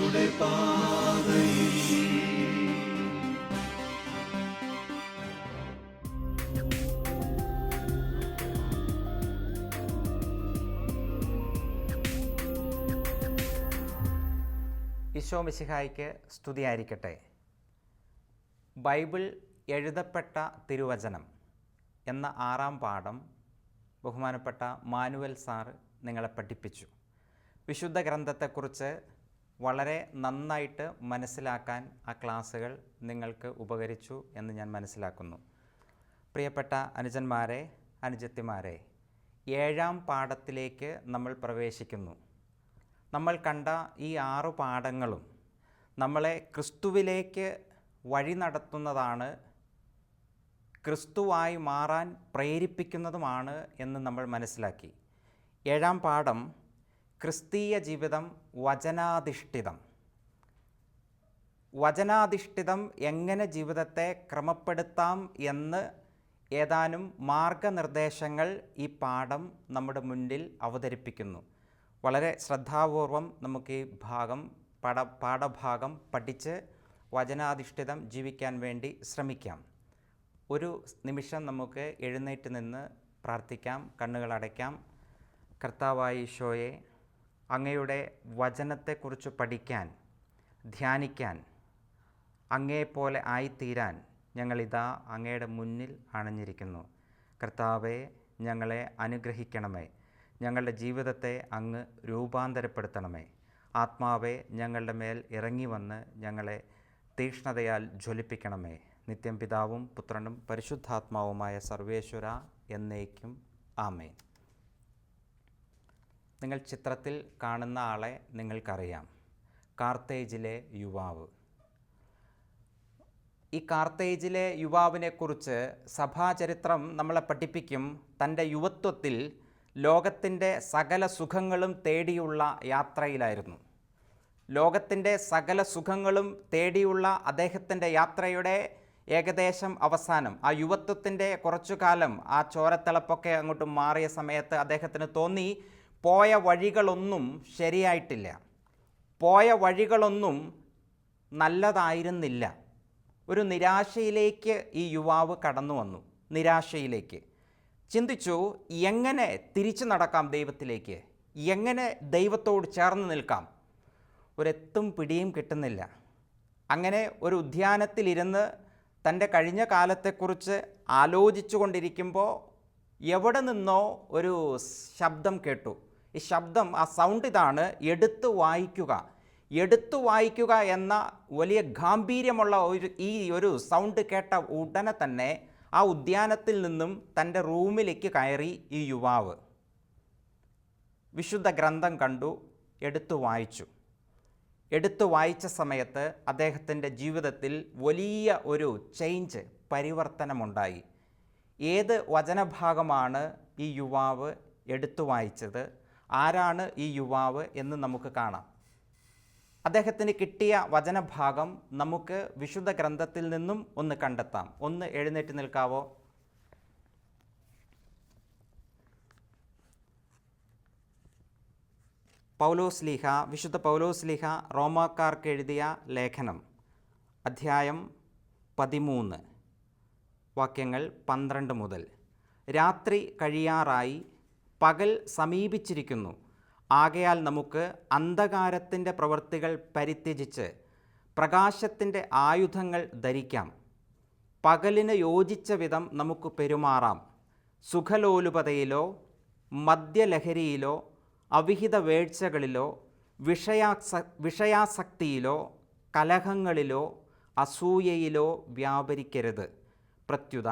ഞങ്ങളുടെ പാതയിൽ. ഈശോ മിശിഹായ്ക്ക് സ്തുതിയായിരിക്കട്ടെ. ബൈബിൾ എഴുതപ്പെട്ട തിരുവചനം എന്ന 6-ാം പാഠം ബഹുമാനപ്പെട്ട മാനുവൽ സാർ നിങ്ങളെ പഠിപ്പിച്ചു. വിശുദ്ധ ഗ്രന്ഥത്തെക്കുറിച്ച് വളരെ നന്നായിട്ട് മനസ്സിലാക്കാൻ ആ ക്ലാസ്സുകൾ നിങ്ങൾക്ക് ഉപകരിച്ചു എന്ന് ഞാൻ മനസ്സിലാക്കുന്നു. പ്രിയപ്പെട്ട അനുജന്മാരെ, അനുജത്തിമാരെ, 7-ാം പാഠത്തിലേക്ക് നമ്മൾ പ്രവേശിക്കുന്നു. നമ്മൾ കണ്ട ഈ 6 പാഠങ്ങളും നമ്മളെ ക്രിസ്തുവിലേക്ക് വഴി നടത്തുന്നതാണ്, ക്രിസ്തുവായി മാറാൻ പ്രേരിപ്പിക്കുന്നതുമാണ് എന്ന് നമ്മൾ മനസ്സിലാക്കി. 7-ാം പാഠം ക്രിസ്തീയ ജീവിതം വചനാധിഷ്ഠിതം. വചനാധിഷ്ഠിതം എങ്ങനെ ജീവിതത്തെ ക്രമപ്പെടുത്താം എന്ന് ഏതാനും മാർഗനിർദ്ദേശങ്ങൾ ഈ പാഠം നമ്മുടെ മുന്നിൽ അവതരിപ്പിക്കുന്നു. വളരെ ശ്രദ്ധാപൂർവം നമുക്ക് ഈ പാഠഭാഗം പഠിച്ച് വചനാധിഷ്ഠിതം ജീവിക്കാൻ വേണ്ടി ശ്രമിക്കാം. ഒരു നിമിഷം നമുക്ക് എഴുന്നേറ്റ് നിന്ന് പ്രാർത്ഥിക്കാം, കണ്ണുകളടയ്ക്കാം. കർത്താവായ ഈശോയെ, അങ്ങയുടെ വചനത്തെക്കുറിച്ച് പഠിക്കാൻ, ധ്യാനിക്കാൻ, അങ്ങയെപ്പോലെ ആയിത്തീരാൻ ഞങ്ങളിതാ അങ്ങയുടെ മുന്നിൽ അണഞ്ഞിരിക്കുന്നു. കർത്താവെ, ഞങ്ങളെ അനുഗ്രഹിക്കണമേ. ഞങ്ങളുടെ ജീവിതത്തെ അങ്ങ് രൂപാന്തരപ്പെടുത്തണമേ. ആത്മാവെ, ഞങ്ങളുടെ മേൽ ഇറങ്ങി വന്ന് ഞങ്ങളെ തീക്ഷ്ണതയാൽ ജ്വലിപ്പിക്കണമേ. നിത്യം പിതാവും പുത്രനും പരിശുദ്ധാത്മാവുമായ സർവേശ്വര എന്നേക്കും ആമേൻ. നിങ്ങൾ ചിത്രത്തിൽ കാണുന്ന ആളെ നിങ്ങൾക്കറിയാം. കാർത്തേജിലെ യുവാവ്. ഈ കാർത്തേജിലെ യുവാവിനെക്കുറിച്ച് സഭാചരിത്രം നമ്മളെ പഠിപ്പിക്കും. തൻ്റെ യുവത്വത്തിൽ ലോകത്തിൻ്റെ സകല സുഖങ്ങളും തേടിയുള്ള യാത്രയിലായിരുന്നു. ലോകത്തിൻ്റെ സകല സുഖങ്ങളും തേടിയുള്ള അദ്ദേഹത്തിൻ്റെ യാത്രയുടെ ഏകദേശം അവസാനം, ആ യുവത്വത്തിൻ്റെ കുറച്ചു കാലം, ആ ചോരത്തിളപ്പൊക്കെ അങ്ങോട്ട് മാറിയ സമയത്ത് അദ്ദേഹത്തിന് തോന്നി, പോയ വഴികളൊന്നും ശരിയായിട്ടില്ല, പോയ വഴികളൊന്നും നല്ലതായിരുന്നില്ല. ഒരു നിരാശയിലേക്ക് ഈ യുവാവ് കടന്നു വന്നു. നിരാശയിലേക്ക് ചിന്തിച്ചു, എങ്ങനെ തിരിച്ചു നടക്കാം ദൈവത്തിലേക്ക്, എങ്ങനെ ദൈവത്തോട് ചേർന്ന് നിൽക്കാം. ഒരെത്തും പിടിയും കിട്ടുന്നില്ല. അങ്ങനെ ഒരു ഉദ്യാനത്തിലിരുന്ന് തൻ്റെ കഴിഞ്ഞ കാലത്തെക്കുറിച്ച് ആലോചിച്ചു കൊണ്ടിരിക്കുമ്പോൾ എവിടെ നിന്നോ ഒരു ശബ്ദം കേട്ടു. ഈ ശബ്ദം, ആ സൗണ്ട് ഇതാണ്: എടുത്തു വായിക്കുക. എടുത്തു വായിക്കുക എന്ന വലിയ ഗാംഭീര്യമുള്ള ഈ ഒരു സൗണ്ട് കേട്ട ഉടനെ തന്നെ ആ ഉദ്യാനത്തിൽ നിന്നും തൻ്റെ റൂമിലേക്ക് കയറി ഈ യുവാവ്. വിശുദ്ധ ഗ്രന്ഥം കണ്ടു, എടുത്തു വായിച്ചു. എടുത്തു വായിച്ച സമയത്ത് അദ്ദേഹത്തിൻ്റെ ജീവിതത്തിൽ വലിയ ഒരു ചേഞ്ച്, പരിവർത്തനമുണ്ടായി. ഏത് വചനഭാഗമാണ് ഈ യുവാവ് എടുത്തു വായിച്ചത്, ആരാണ് ഈ യുവാവ് എന്ന് നമുക്ക് കാണാം. അദ്ദേഹത്തിന് കിട്ടിയ വചനഭാഗം നമുക്ക് വിശുദ്ധ ഗ്രന്ഥത്തിൽ നിന്നും ഒന്ന് കണ്ടെത്താം. ഒന്ന് എഴുന്നേറ്റ് നിൽക്കാവോ? പൗലോസ്ലീഹ, വിശുദ്ധ പൗലോസ്ലീഹ റോമാക്കാർക്ക് എഴുതിയ ലേഖനം, അധ്യായം 13, വാക്യങ്ങൾ 12 മുതൽ. രാത്രി കഴിയാറായി, പകൽ സമീപിച്ചിരിക്കുന്നു. ആകയാൽ നമുക്ക് അന്ധകാരത്തിൻ്റെ പ്രവൃത്തികൾ പരിത്യജിച്ച് പ്രകാശത്തിൻ്റെ ആയുധങ്ങൾ ധരിക്കാം. പകലിന് യോജിച്ച വിധം നമുക്ക് പെരുമാറാം. സുഖലോലുപതയിലോ മദ്യലഹരിയിലോ അവിഹിത വേഴ്ചകളിലോ വിഷയാസക്തിയിലോ കലഹങ്ങളിലോ അസൂയയിലോ വ്യാപരിക്കരുത്. പ്രത്യുത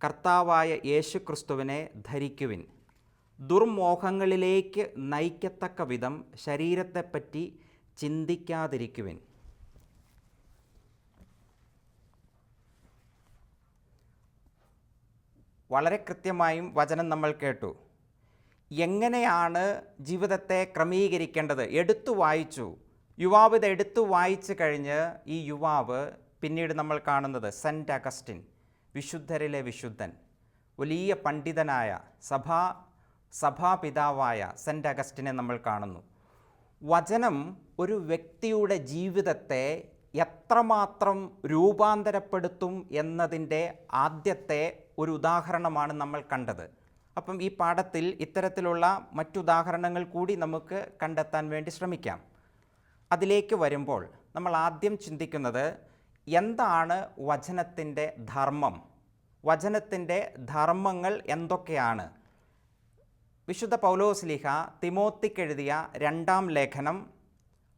കർത്താവായ യേശുക്രിസ്തുവിനെ ധരിക്കുവിൻ. ദുർമോഹങ്ങളിലേക്ക് നയിക്കത്തക്ക വിധം ശരീരത്തെപ്പറ്റി ചിന്തിക്കാതിരിക്കുവിൻ. വളരെ കൃത്യമായും വചനം നമ്മൾ കേട്ടു. എങ്ങനെയാണ് ജീവിതത്തെ ക്രമീകരിക്കേണ്ടത്? എടുത്തു വായിച്ചു. യുവാവ് ഇത് എടുത്തു വായിച്ചു കഴിഞ്ഞ് ഈ യുവാവ് പിന്നീട് നമ്മൾ കാണുന്നത് സെൻറ്റ് അഗസ്റ്റിൻ, വിശുദ്ധരിലെ വിശുദ്ധൻ, വലിയ പണ്ഡിതനായ സഭാപിതാവായ സെൻറ്റ് അഗസ്റ്റിനെ നമ്മൾ കാണുന്നു. വചനം ഒരു വ്യക്തിയുടെ ജീവിതത്തെ എത്രമാത്രം രൂപാന്തരപ്പെടുത്തും എന്നതിൻ്റെ ആദ്യത്തെ ഒരു ഉദാഹരണമാണ് നമ്മൾ കണ്ടത്. അപ്പം ഈ പാഠത്തിൽ ഇത്തരത്തിലുള്ള മറ്റുദാഹരണങ്ങൾ കൂടി നമുക്ക് കണ്ടെത്താൻ വേണ്ടി ശ്രമിക്കാം. അതിലേക്ക് വരുമ്പോൾ നമ്മൾ ആദ്യം ചിന്തിക്കുന്നത് എന്താണ് വചനത്തിൻ്റെ ധർമ്മം, വചനത്തിൻ്റെ ധർമ്മങ്ങൾ എന്തൊക്കെയാണ്. വിശുദ്ധ പൗലോസ്ലീഹ തിമോത്തിക്കെഴുതിയ 2-ാം ലേഖനം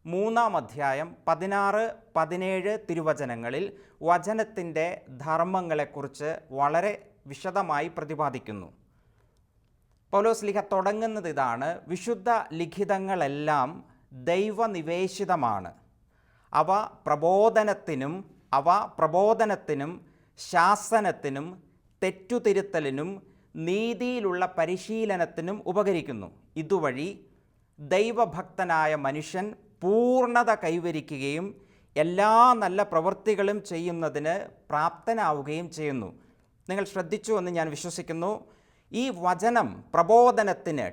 3-ാം അധ്യായം 16-17 തിരുവചനങ്ങളിൽ വചനത്തിൻ്റെ ധർമ്മങ്ങളെക്കുറിച്ച് വളരെ വിശദമായി പ്രതിപാദിക്കുന്നു. പൗലോസ്ലീഹ തുടങ്ങുന്നത് ഇതാണ്: വിശുദ്ധ ലിഖിതങ്ങളെല്ലാം ദൈവനിവേശിതമാണ്. അവ പ്രബോധനത്തിനും ശാസനത്തിനും തെറ്റുതിരുത്തലിനും നീതിയിലുള്ള പരിശീലനത്തിനും ഉപകരിക്കുന്നു. ഇതുവഴി ദൈവഭക്തനായ മനുഷ്യൻ പൂർണ്ണത കൈവരിക്കുകയും എല്ലാ നല്ല പ്രവൃത്തികളും ചെയ്യുന്നതിന് പ്രാപ്തനാവുകയും ചെയ്യുന്നു. നിങ്ങൾ ശ്രദ്ധിച്ചു എന്ന് ഞാൻ വിശ്വസിക്കുന്നു. ഈ വചനം പ്രബോധനത്തിന്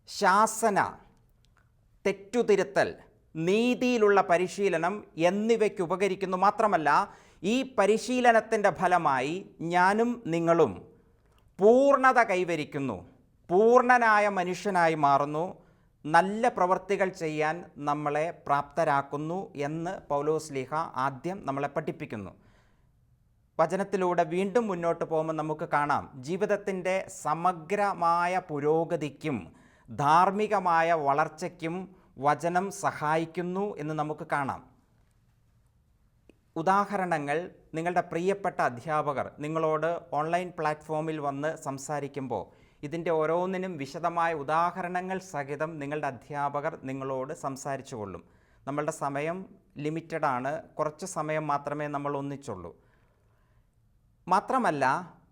ശാസന, തെറ്റുതിരുത്തൽ, നീതിയിലുള്ള പരിശീലനം എന്നിവയ്ക്ക് ഉപകരിക്കുന്നു. മാത്രമല്ല, ഈ പരിശീലനത്തിൻ്റെ ഫലമായി ഞാനും നിങ്ങളും പൂർണ്ണത കൈവരിക്കുന്നു, പൂർണ്ണനായ മനുഷ്യനായി മാറുന്നു, നല്ല പ്രവൃത്തികൾ ചെയ്യാൻ നമ്മളെ പ്രാപ്തരാക്കുന്നു എന്ന് പൗലോസ്ലീഹ ആദ്യം നമ്മളെ പഠിപ്പിക്കുന്നു. വചനത്തിലൂടെ വീണ്ടും മുന്നോട്ട് പോകുമ്പോൾ നമുക്ക് കാണാം, ജീവിതത്തിൻ്റെ സമഗ്രമായ പുരോഗതിക്കും ധാർമ്മികമായ വളർച്ചയ്ക്കും വചനം സഹായിക്കുന്നു എന്ന് നമുക്ക് കാണാം. ഉദാഹരണങ്ങൾ നിങ്ങളുടെ പ്രിയപ്പെട്ട അധ്യാപകർ നിങ്ങളോട് ഓൺലൈൻ പ്ലാറ്റ്ഫോമിൽ വന്ന് സംസാരിക്കുമ്പോൾ ഇതിൻ്റെ ഓരോന്നിനും വിശദമായ ഉദാഹരണങ്ങൾ സഹിതം നിങ്ങളുടെ അധ്യാപകർ നിങ്ങളോട് സംസാരിച്ചു കൊള്ളും. നമ്മളുടെ സമയം ലിമിറ്റഡാണ്, കുറച്ച് സമയം മാത്രമേ നമ്മൾ ഒന്നിച്ചുള്ളൂ. മാത്രമല്ല,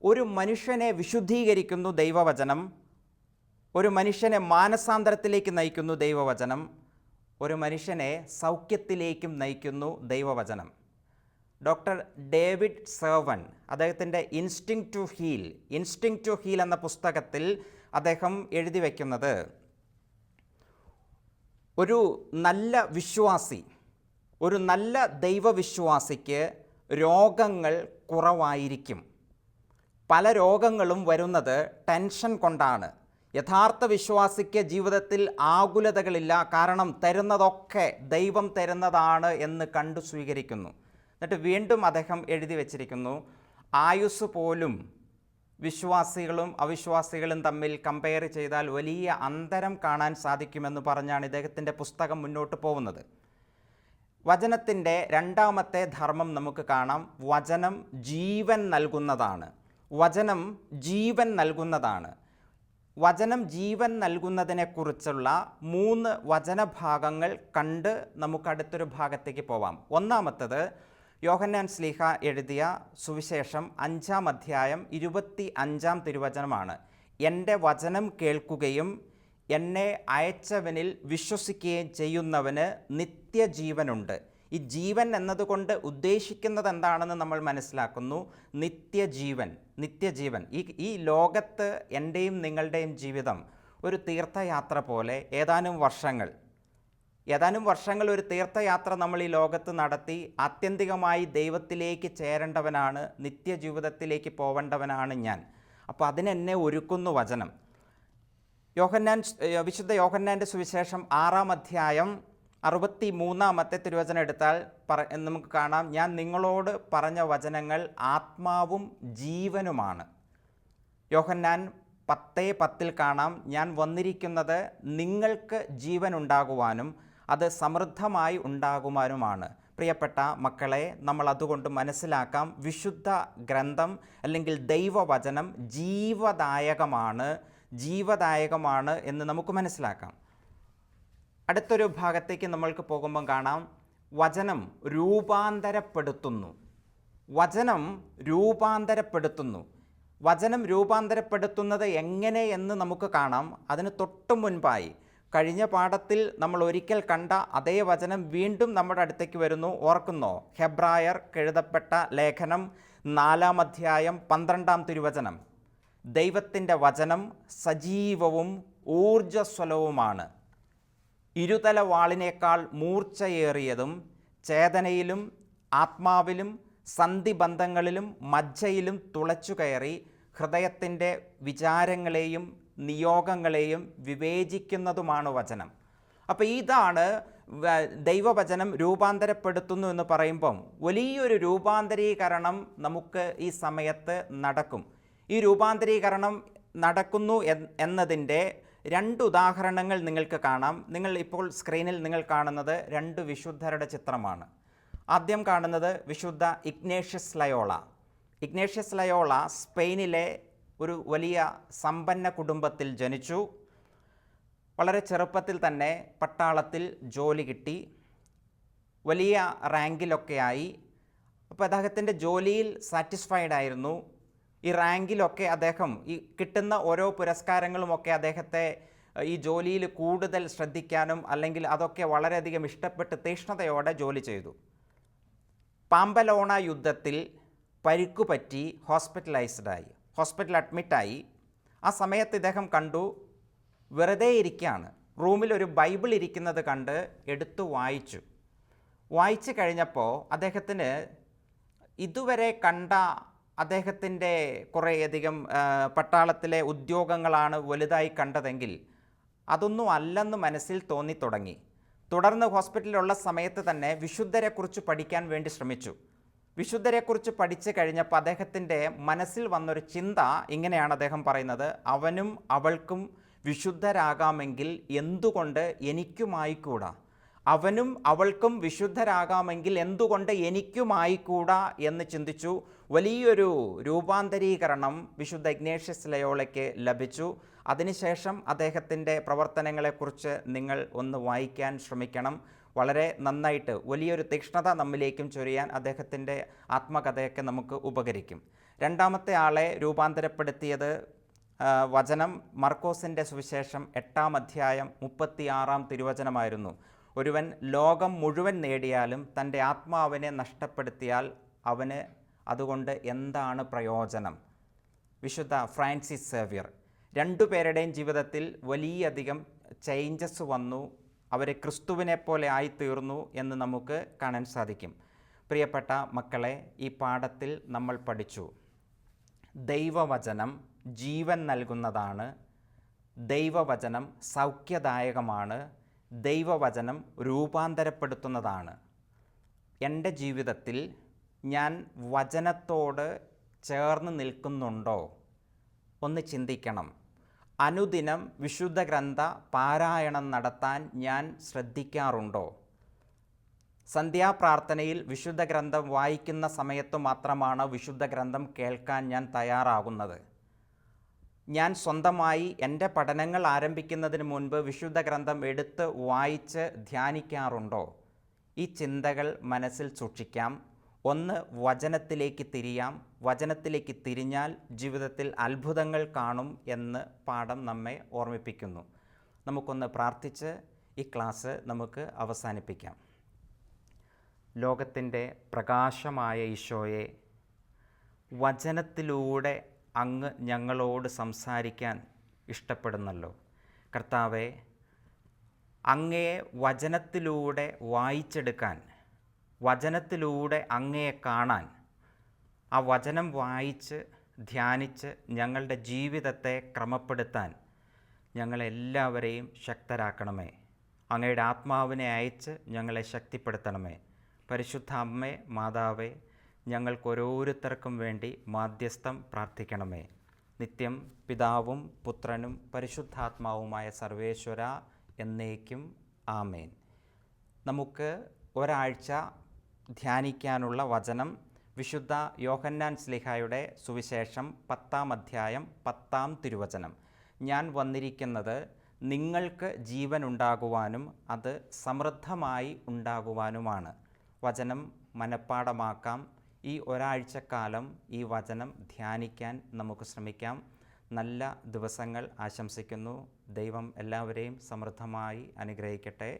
ഒരു മനുഷ്യനെ വിശുദ്ധീകരിക്കുന്നു ദൈവവചനം, ഒരു മനുഷ്യനെ മാനസാന്തരത്തിലേക്ക് നയിക്കുന്നു ദൈവവചനം, ഒരു മനുഷ്യനെ സൗഖ്യത്തിലേക്കും നയിക്കുന്നു ദൈവവചനം. ഡോക്ടർ ഡേവിഡ് സെർവൺ അദ്ദേഹത്തിൻ്റെ ഇൻസ്റ്റിങ് ടു ഹീൽ എന്ന പുസ്തകത്തിൽ അദ്ദേഹം എഴുതി വയ്ക്കുന്നത്, ഒരു നല്ല വിശ്വാസി, ഒരു നല്ല ദൈവവിശ്വാസിക്ക് രോഗങ്ങൾ കുറവായിരിക്കും. പല രോഗങ്ങളും വരുന്നത് ടെൻഷൻ കൊണ്ടാണ്. യഥാർത്ഥ വിശ്വാസിക്ക് ജീവിതത്തിൽ ആകുലതകളില്ല, കാരണം തരുന്നതൊക്കെ ദൈവം തരുന്നതാണ് എന്ന് കണ്ടു സ്വീകരിക്കുന്നു. എന്നിട്ട് വീണ്ടും അദ്ദേഹം എഴുതി വച്ചിരിക്കുന്നു, ആയുസ് പോലും വിശ്വാസികളും അവിശ്വാസികളും തമ്മിൽ കമ്പയർ ചെയ്താൽ വലിയ അന്തരം കാണാൻ സാധിക്കുമെന്ന് പറഞ്ഞാണ് ഇദ്ദേഹത്തിൻ്റെ പുസ്തകം മുന്നോട്ട് പോകുന്നത്. വചനത്തിൻ്റെ രണ്ടാമത്തെ ധർമ്മം നമുക്ക് കാണാം, വചനം ജീവൻ നൽകുന്നതാണ്. വചനം ജീവൻ നൽകുന്നതിനെക്കുറിച്ചുള്ള 3 വചനഭാഗങ്ങൾ കണ്ട് നമുക്ക് അടുത്തൊരു ഭാഗത്തേക്ക് പോവാം. ഒന്നാമത്തത് യോഹന്നാൻ ശ്ലീഹ എഴുതിയ സുവിശേഷം 5-ാം അധ്യായം 25-ാം തിരുവചനമാണ്. എൻ്റെ വചനം കേൾക്കുകയും എന്നെ അയച്ചവനിൽ വിശ്വസിക്കുകയും ചെയ്യുന്നവന് നിത്യജീവനുണ്ട്. ഈ ജീവൻ എന്നതുകൊണ്ട് ഉദ്ദേശിക്കുന്നത് എന്താണെന്ന് നമ്മൾ മനസ്സിലാക്കുന്നു. നിത്യജീവൻ. ഈ ലോകത്ത് എൻ്റെയും നിങ്ങളുടെയും ജീവിതം ഒരു തീർത്ഥയാത്ര പോലെ ഏതാനും വർഷങ്ങൾ ഒരു തീർത്ഥയാത്ര നമ്മൾ ഈ ലോകത്ത് നടത്തി ആത്യന്തികമായി ദൈവത്തിലേക്ക് ചേരേണ്ടവനാണ്, നിത്യജീവിതത്തിലേക്ക് പോവേണ്ടവനാണ് ഞാൻ. അപ്പോൾ അതിനെന്നെ ഒരുക്കുന്നു വചനം. വിശുദ്ധ യോഹന്നാൻ്റെ സുവിശേഷം 6-ാം അധ്യായം 63-ാമത്തെ തിരുവചനം എടുത്താൽ നമുക്ക് കാണാം, ഞാൻ നിങ്ങളോട് പറഞ്ഞ വചനങ്ങൾ ആത്മാവും ജീവനുമാണ്. യോഹന്നാൻ 10:10 കാണാം, ഞാൻ വന്നിരിക്കുന്നത് നിങ്ങൾക്ക് ജീവൻ ഉണ്ടാകുവാനും അത് സമൃദ്ധമായി ഉണ്ടാകുവാനുമാണ്. പ്രിയപ്പെട്ട മക്കളെ, നമ്മൾ അതുകൊണ്ട് മനസ്സിലാക്കാം, വിശുദ്ധ ഗ്രന്ഥം അല്ലെങ്കിൽ ദൈവവചനം ജീവദായകമാണ് എന്ന് നമുക്ക് മനസ്സിലാക്കാം. അടുത്തൊരു ഭാഗത്തേക്ക് നമ്മൾക്ക് പോകുമ്പം കാണാം, വചനം രൂപാന്തരപ്പെടുത്തുന്നു. വചനം രൂപാന്തരപ്പെടുത്തുന്നത് എങ്ങനെ എന്ന് നമുക്ക് കാണാം. അതിന് തൊട്ടു മുൻപായി കഴിഞ്ഞ പാഠത്തിൽ നമ്മൾ ഒരിക്കൽ കണ്ട അതേ വചനം വീണ്ടും നമ്മുടെ അടുത്തേക്ക് വരുന്നു. ഓർക്കുന്നോ? ഹെബ്രായർ എഴുതപ്പെട്ട ലേഖനം 4-ാം അധ്യായം 12-ാം തിരുവചനം, ദൈവത്തിൻ്റെ വചനം സജീവവും ഊർജ്ജസ്വലവുമാണ്. ഇരുതല വാളിനേക്കാൾ മൂർച്ചയേറിയതും ചേതനയിലും ആത്മാവിലും സന്ധിബന്ധങ്ങളിലും മജ്ജയിലും തുളച്ചു കയറി ഹൃദയത്തിൻ്റെ വിചാരങ്ങളെയും നിയോഗങ്ങളെയും വിവേചിക്കുന്നതുമാണ് വചനം. അപ്പോൾ ഇതാണ് ദൈവവചനം രൂപാന്തരപ്പെടുത്തുന്നു എന്ന് പറയുമ്പം വലിയൊരു രൂപാന്തരീകരണം നമുക്ക് ഈ സമയത്ത് നടക്കും. ഈ രൂപാന്തരീകരണം നടക്കുന്നു എന്നതിൻ്റെ 2 ഉദാഹരണങ്ങൾ നിങ്ങൾക്ക് കാണാം. നിങ്ങൾ ഇപ്പോൾ സ്ക്രീനിൽ നിങ്ങൾ കാണുന്നത് 2 വിശുദ്ധരുടെ ചിത്രമാണ്. ആദ്യം കാണുന്നത് വിശുദ്ധ ഇഗ്നേഷ്യസ് ലയോള. ഇഗ്നേഷ്യസ് ലയോള സ്പെയിനിലെ ഒരു വലിയ സമ്പന്ന കുടുംബത്തിൽ ജനിച്ചു. വളരെ ചെറുപ്പത്തിൽ തന്നെ പട്ടാളത്തിൽ ജോലി കിട്ടി, വലിയ റാങ്കിലൊക്കെയായി. അപ്പോൾ അദ്ദേഹത്തിൻ്റെ ജോലിയിൽ സാറ്റിസ്ഫൈഡ് ആയിരുന്നു. ഈ റാങ്കിലൊക്കെ അദ്ദേഹം ഈ കിട്ടുന്ന ഓരോ പുരസ്കാരങ്ങളുമൊക്കെ അദ്ദേഹത്തെ ഈ ജോലിയിൽ കൂടുതൽ ശ്രദ്ധിക്കാനും അല്ലെങ്കിൽ അതൊക്കെ വളരെയധികം ഇഷ്ടപ്പെട്ട് തീഷ്ണതയോടെ ജോലി ചെയ്തു. പാമ്പലോണ യുദ്ധത്തിൽ പരിക്കുപറ്റി ഹോസ്പിറ്റൽ അഡ്മിറ്റായി. ആ സമയത്ത് ഇദ്ദേഹം കണ്ടു, വെറുതെ ഇരിക്കുകയാണ്, റൂമിൽ ഒരു ബൈബിൾ ഇരിക്കുന്നത് കണ്ട് എടുത്തു വായിച്ചു കഴിഞ്ഞപ്പോൾ അദ്ദേഹത്തിന് ഇതുവരെ കണ്ട അദ്ദേഹത്തിൻ്റെ കുറേയധികം പട്ടാളത്തിലെ ഉദ്യോഗങ്ങളാണ് വലുതായി കണ്ടതെങ്കിൽ അതൊന്നും അല്ലെന്ന് മനസ്സിൽ തോന്നിത്തുടങ്ങി. തുടർന്ന് ഹോസ്പിറ്റലിലുള്ള സമയത്ത് തന്നെ വിശുദ്ധരെക്കുറിച്ച് പഠിക്കാൻ വേണ്ടി ശ്രമിച്ചു. വിശുദ്ധരെക്കുറിച്ച് പഠിച്ചു കഴിഞ്ഞപ്പോൾ അദ്ദേഹത്തിൻ്റെ മനസ്സിൽ വന്നൊരു ചിന്ത ഇങ്ങനെയാണ് അദ്ദേഹം പറയുന്നത്: അവനും അവൾക്കും വിശുദ്ധരാകാമെങ്കിൽ എന്തുകൊണ്ട് എനിക്കുമായിക്കൂടാ? അവനും അവൾക്കും വിശുദ്ധരാകാമെങ്കിൽ എന്തുകൊണ്ട് എനിക്കുമായിക്കൂടാ എന്ന് ചിന്തിച്ചു. വലിയൊരു രൂപാന്തരീകരണം വിശുദ്ധ ഇഗ്നേഷ്യസ് ലയോളയ്ക്ക് ലഭിച്ചു. അതിനുശേഷം അദ്ദേഹത്തിൻ്റെ പ്രവർത്തനങ്ങളെക്കുറിച്ച് നിങ്ങൾ ഒന്ന് വായിക്കാൻ ശ്രമിക്കണം. വളരെ നന്നായിട്ട് വലിയൊരു തീക്ഷ്ണത നമ്മിലേക്കും ചൊരിയാൻ അദ്ദേഹത്തിൻ്റെ ആത്മകഥയൊക്കെ നമുക്ക് ഉപകരിക്കും. രണ്ടാമത്തെ ആളെ രൂപാന്തരപ്പെടുത്തിയത് വചനം മർക്കോസിൻ്റെ സുവിശേഷം 8-ാം അധ്യായം 36-ാം തിരുവചനമായിരുന്നു. ഒരുവൻ ലോകം മുഴുവൻ നേടിയാലും തൻ്റെ ആത്മാവിനെ നഷ്ടപ്പെടുത്തിയാൽ അവന് അതുകൊണ്ട് എന്താണ് പ്രയോജനം? വിശുദ്ധ ഫ്രാൻസിസ് സേവ്യർ. 2 പേരുടെയും ജീവിതത്തിൽ വലിയധികം ചേഞ്ചസ് വന്നു. അവർ ക്രിസ്തുവിനെ പോലെ ആയിത്തീർന്നു എന്ന് നമുക്ക് കാണാൻ സാധിക്കും. പ്രിയപ്പെട്ട മക്കളെ, ഈ പാഠത്തിൽ നമ്മൾ പഠിച്ചു, ദൈവവചനം ജീവൻ നൽകുന്നതാണ്, ദൈവവചനം സൗഖ്യദായകമാണ്, ദൈവവചനം രൂപാന്തരപ്പെടുത്തുന്നതാണ്. എൻ്റെ ജീവിതത്തിൽ ഞാൻ വചനത്തോട് ചേർന്ന് നിൽക്കുന്നുണ്ടോ? ഒന്ന് ചിന്തിക്കണം. അനുദിനം വിശുദ്ധ ഗ്രന്ഥ പാരായണം നടത്താൻ ഞാൻ ശ്രദ്ധിക്കാറുണ്ടോ? സന്ധ്യാപ്രാർത്ഥനയിൽ വിശുദ്ധ ഗ്രന്ഥം വായിക്കുന്ന സമയത്ത് മാത്രമാണ് വിശുദ്ധ ഗ്രന്ഥം കേൾക്കാൻ ഞാൻ തയ്യാറാകുന്നത്. ഞാൻ സ്വന്തമായി എൻ്റെ പഠനങ്ങൾ ആരംഭിക്കുന്നതിന് മുൻപ് വിശുദ്ധ ഗ്രന്ഥം എടുത്ത് വായിച്ച് ധ്യാനിക്കാറുണ്ടോ? ഈ ചിന്തകൾ മനസ്സിൽ സൂക്ഷിക്കാം. ഒന്ന്, വചനത്തിലേക്ക് തിരിയാം. വചനത്തിലേക്ക് തിരിഞ്ഞാൽ ജീവിതത്തിൽ അത്ഭുതങ്ങൾ കാണും എന്ന് പാഠം നമ്മെ ഓർമ്മിപ്പിക്കുന്നു. നമുക്കൊന്ന് പ്രാർത്ഥിച്ച് ഈ ക്ലാസ് നമുക്ക് അവസാനിപ്പിക്കാം. ലോകത്തിൻ്റെ പ്രകാശമായ ഈശോയെ, വചനത്തിലൂടെ അങ്ങ് ഞങ്ങളോട് സംസാരിക്കാൻ ഇഷ്ടപ്പെടുന്നല്ലോ. കർത്താവേ, അങ്ങയെ വചനത്തിലൂടെ വായിച്ചെടുക്കാൻ, വചനത്തിലൂടെ അങ്ങയെ കാണാൻ, ആ വചനം വായിച്ച് ധ്യാനിച്ച് ഞങ്ങളുടെ ജീവിതത്തെ ക്രമപ്പെടുത്താൻ ഞങ്ങളെല്ലാവരെയും ശക്തരാക്കണമേ. അങ്ങയുടെ ആത്മാവിനെ അയച്ച് ഞങ്ങളെ ശക്തിപ്പെടുത്തണമേ. പരിശുദ്ധ അമ്മേ, മാതാവേ, ഞങ്ങൾക്കോരോരുത്തർക്കും വേണ്ടി മാധ്യസ്ഥം പ്രാർത്ഥിക്കണമേ. നിത്യം പിതാവും പുത്രനും പരിശുദ്ധാത്മാവുമായ സർവേശ്വര എന്നേക്കും ആമേൻ. നമുക്ക് ഒരാഴ്ച ധ്യാനിക്കാനുള്ള വചനം വിശുദ്ധ യോഹന്നാൻ ശ്ലീഹായുടെ സുവിശേഷം 10-ാം അധ്യായം 10-ാം തിരുവചനം. ഞാൻ വന്നിരിക്കുന്നത് നിങ്ങൾക്ക് ജീവൻ ഉണ്ടാകുവാനും അത് സമൃദ്ധമായി ഉണ്ടാകുവാനുമാണ്. വചനം മനഃപ്പാഠമാക്കാം. ഈ ഒരാഴ്ചക്കാലം ഈ വചനം ധ്യാനിക്കാൻ നമുക്ക് ശ്രമിക്കാം. നല്ല ദിവസങ്ങൾ ആശംസിക്കുന്നു. ദൈവം എല്ലാവരെയും സമൃദ്ധമായി അനുഗ്രഹിക്കട്ടെ.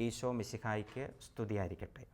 ഈശോ മിശിഹായ്ക്ക് സ്തുതിയായിരിക്കട്ടെ.